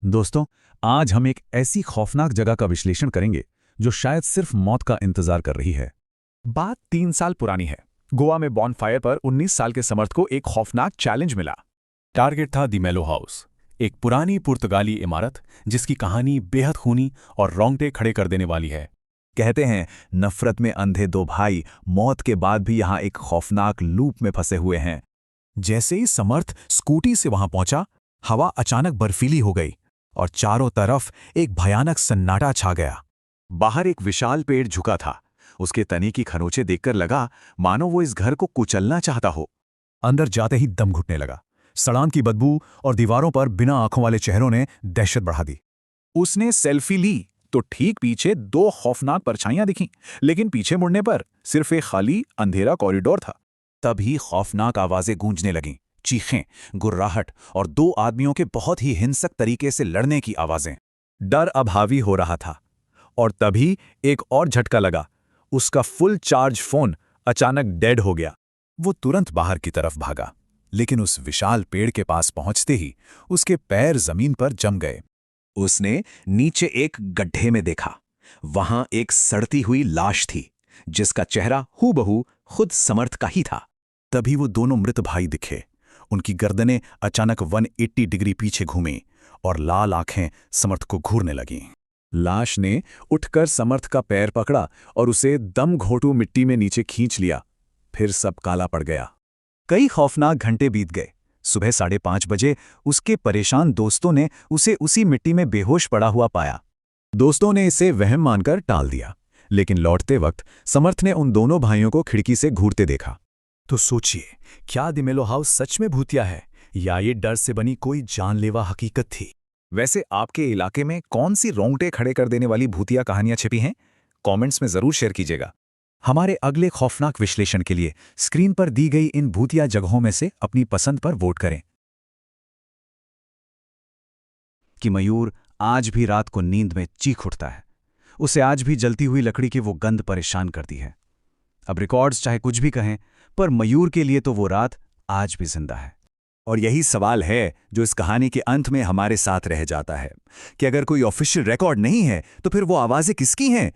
दोस्तों, आज हम एक ऐसी खौफनाक जगह का विश्लेषण करेंगे जो शायद सिर्फ मौत का इंतजार कर रही है। बात 3 साल पुरानी है। गोवा में बॉनफायर पर 19 साल के समर्थ को एक खौफनाक चैलेंज मिला। टारगेट था दी मेलो हाउस, एक पुरानी पुर्तगाली इमारत जिसकी कहानी बेहद खूनी और रोंगटे खड़े कर देने वाली है। कहते हैं नफरत में अंधे दो भाई मौत के बाद भी यहां एक खौफनाक लूप में फंसे हुए हैं। जैसे ही समर्थ स्कूटी से वहां पहुंचा, हवा अचानक बर्फीली हो गई और चारों तरफ एक भयानक सन्नाटा छा गया। बाहर एक विशाल पेड़ झुका था। उसके तने की खरोंचे देखकर लगा मानो वो इस घर को कुचलना चाहता हो। अंदर जाते ही दम घुटने लगा। सड़ान की बदबू और दीवारों पर बिना आंखों वाले चेहरों ने दहशत बढ़ा दी। उसने सेल्फी ली तो ठीक पीछे दो खौफनाक परछाइयां दिखीं, लेकिन पीछे मुड़ने पर सिर्फ एक खाली अंधेरा कॉरिडोर था। तभी खौफनाक आवाजें गूंजने लगीं, चीखें, गुर्राहट और दो आदमियों के बहुत ही हिंसक तरीके से लड़ने की आवाजें। डर अब हावी हो रहा था। और तभी एक और झटका लगा। उसका फुल चार्ज फोन अचानक डेड हो गया। वो तुरंत बाहर की तरफ भागा, लेकिन उस विशाल पेड़ के पास पहुंचते ही उसके पैर जमीन पर जम गए। उसने नीचे एक गड्ढे में देखा। वहां एक सड़ती हुई लाश थी, जिसका चेहरा हूबहू खुद समर्थ का ही था। तभी वो दोनों मृत भाई दिखे। उनकी गर्दनें अचानक 180 डिग्री पीछे घूमीं और लाल आंखें समर्थ को घूरने लगीं। लाश ने उठकर समर्थ का पैर पकड़ा और उसे दम घोंटू मिट्टी में नीचे खींच लिया। फिर सब काला पड़ गया। कई खौफनाक घंटे बीत गए। सुबह 5:30 बजे उसके परेशान दोस्तों ने उसे उसी मिट्टी में बेहोश पड़ा हुआ पाया। दोस्तों ने इसे वहम मानकर टाल दिया, लेकिन लौटते वक्त समर्थ ने उन दोनों भाइयों को खिड़की से घूरते देखा। तो सोचिए, क्या दी मेलो हाउस सच में भूतिया है या ये डर से बनी कोई जानलेवा हकीकत थी? वैसे आपके इलाके में कौन सी रोंगटे खड़े कर देने वाली भूतिया कहानियां छिपी हैं? कमेंट्स में जरूर शेयर कीजिएगा। हमारे अगले खौफनाक विश्लेषण के लिए स्क्रीन पर दी गई इन भूतिया जगहों में से अपनी पसंद पर वोट करें। कि मयूर आज भी रात को नींद में चीख उठता है। उसे आज भी जलती हुई लकड़ी की वो गंध परेशान करती है। अब रिकॉर्ड्स चाहे कुछ भी कहें, पर मयूर के लिए तो वो रात आज भी जिंदा है। और यही सवाल है जो इस कहानी के अंत में हमारे साथ रह जाता है कि अगर कोई ऑफिशियल रिकॉर्ड नहीं है तो फिर वो आवाजें किसकी हैं?